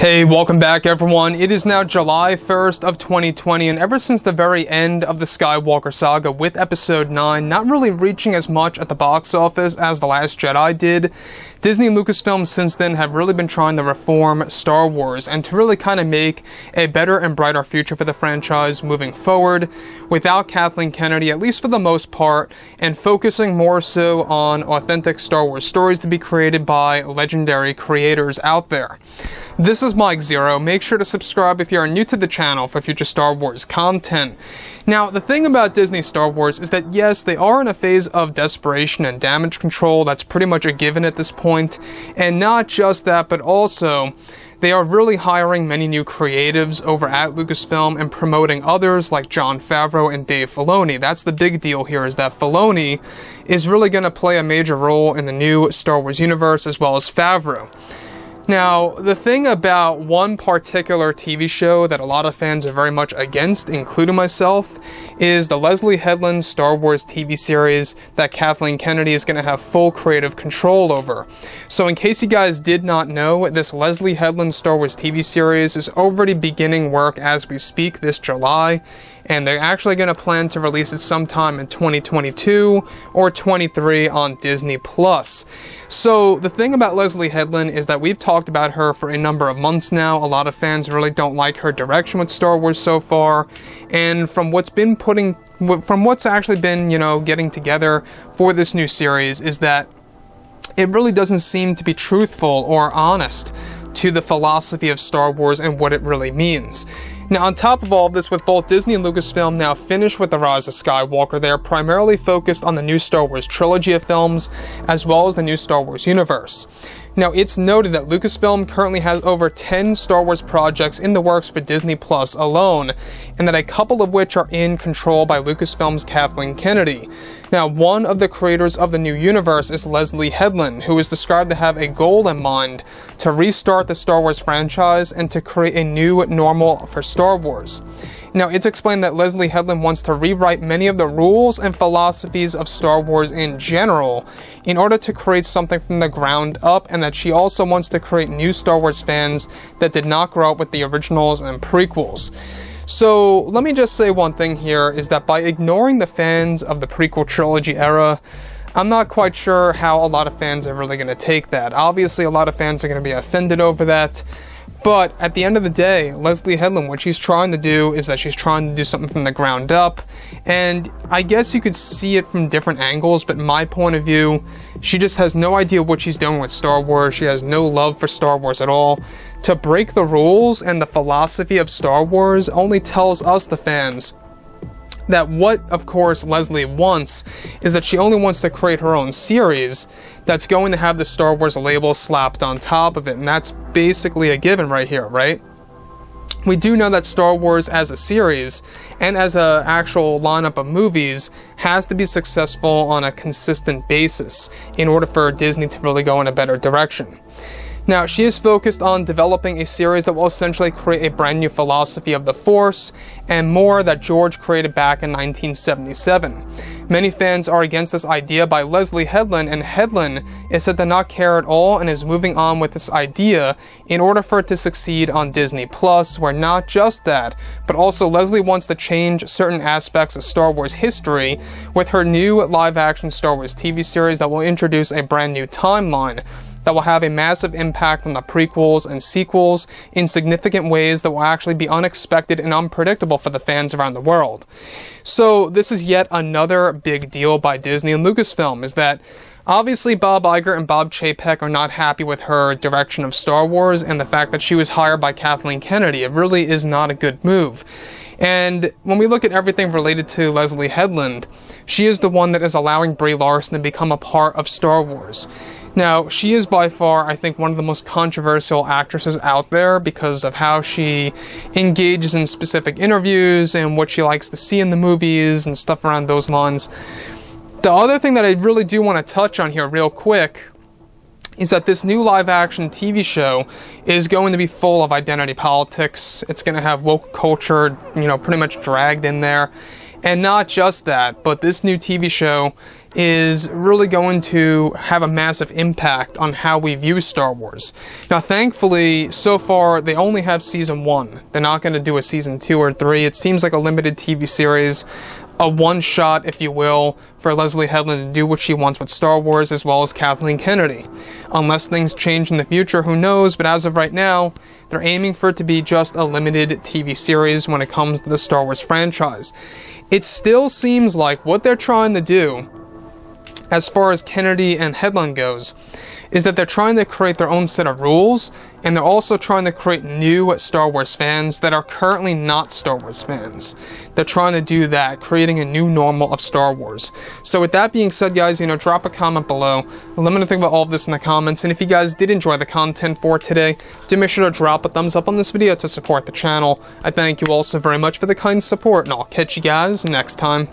Hey, welcome back everyone. It is now July 1st of 2020, and ever since the very end of the Skywalker saga with episode 9 not really reaching as much at the box office as The Last Jedi did, Disney and Lucasfilm since then have really been trying to reform Star Wars and to really kind of make a better and brighter future for the franchise moving forward without Kathleen Kennedy, at least for the most part, and focusing more so on authentic Star Wars stories to be created by legendary creators out there. This is Mike Zero. Make sure to subscribe if you are new to the channel for future Star Wars content. Now, the thing about Disney Star Wars is that yes, they are in a phase of desperation and damage control. That's pretty much a given at this point. And not just that, but also they are really hiring many new creatives over at Lucasfilm and promoting others like Jon Favreau and Dave Filoni. That's the big deal here, is that Filoni is really going to play a major role in the new Star Wars universe as well as Favreau. Now, the thing about one particular TV show that a lot of fans are very much against, including myself, is the Leslye Headland Star Wars TV series that Kathleen Kennedy is going to have full creative control over. So in case you guys did not know, this Leslye Headland Star Wars TV series is already beginning work as we speak this July, and they're actually going to plan to release it sometime in 2022 or 23 on Disney+. So the thing about Leslye Headland is that we've talked about her for a number of months now. A lot of fans really don't like her direction with Star Wars so far, and from what's actually been, getting together for this new series is that it really doesn't seem to be truthful or honest to the philosophy of Star Wars and what it really means. Now, on top of all of this, with both Disney and Lucasfilm now finished with The Rise of Skywalker, they are primarily focused on the new Star Wars trilogy of films, as well as the new Star Wars universe. Now, it's noted that Lucasfilm currently has over 10 Star Wars projects in the works for Disney Plus alone, and that a couple of which are in control by Lucasfilm's Kathleen Kennedy. Now, one of the creators of the new universe is Leslye Headland, who is described to have a goal in mind to restart the Star Wars franchise and to create a new normal for Star Wars. Now, it's explained that Leslye Headland wants to rewrite many of the rules and philosophies of Star Wars in general in order to create something from the ground up, and that she also wants to create new Star Wars fans that did not grow up with the originals and prequels. So, let me just say one thing here, is that by ignoring the fans of the prequel trilogy era, I'm not quite sure how a lot of fans are really going to take that. Obviously, a lot of fans are going to be offended over that. But at the end of the day, Leslye Headland, what she's trying to do is that she's trying to do something from the ground up. And I guess you could see it from different angles, but in my point of view, she just has no idea what she's doing with Star Wars. She has no love for Star Wars at all. To break the rules and the philosophy of Star Wars only tells us, the fans, that what, of course, Leslye wants is that she only wants to create her own series that's going to have the Star Wars label slapped on top of it, and that's basically a given right here, right? We do know that Star Wars as a series and as an actual lineup of movies has to be successful on a consistent basis in order for Disney to really go in a better direction. Now, she is focused on developing a series that will essentially create a brand new philosophy of the Force and more that George created back in 1977. Many fans are against this idea by Leslye Headland, and Headland is said to not care at all and is moving on with this idea in order for it to succeed on Disney Plus, where not just that, but also Leslye wants to change certain aspects of Star Wars history with her new live-action Star Wars TV series that will introduce a brand new timeline that will have a massive impact on the prequels and sequels in significant ways that will actually be unexpected and unpredictable for the fans around the world. So this is yet another big deal by Disney and Lucasfilm, is that obviously Bob Iger and Bob Chapek are not happy with her direction of Star Wars and the fact that she was hired by Kathleen Kennedy. It really is not a good move. And when we look at everything related to Leslye Headland, she is the one that is allowing Brie Larson to become a part of Star Wars. Now, she is by far, I think, one of the most controversial actresses out there because of how she engages in specific interviews and what she likes to see in the movies and stuff around those lines. The other thing that I really do want to touch on here real quick is that this new live-action TV show is going to be full of identity politics. It's going to have woke culture, pretty much dragged in there. And not just that, but this new TV show is really going to have a massive impact on how we view Star Wars. Now, thankfully, so far, they only have season 1. They're not going to do a season 2 or 3. It seems like a limited TV series, a one-shot, if you will, for Leslye Headland to do what she wants with Star Wars, as well as Kathleen Kennedy. Unless things change in the future, who knows, but as of right now, they're aiming for it to be just a limited TV series when it comes to the Star Wars franchise. It still seems like what they're trying to do, as far as Kennedy and Headland goes, is that they're trying to create their own set of rules, and they're also trying to create new Star Wars fans that are currently not Star Wars fans. They're trying to do that, creating a new normal of Star Wars. So with that being said, guys, drop a comment below. Let me know think about all of this in the comments, and if you guys did enjoy the content for today, do make sure to drop a thumbs up on this video to support the channel. I thank you all so very much for the kind support, and I'll catch you guys next time.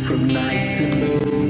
From night to moon.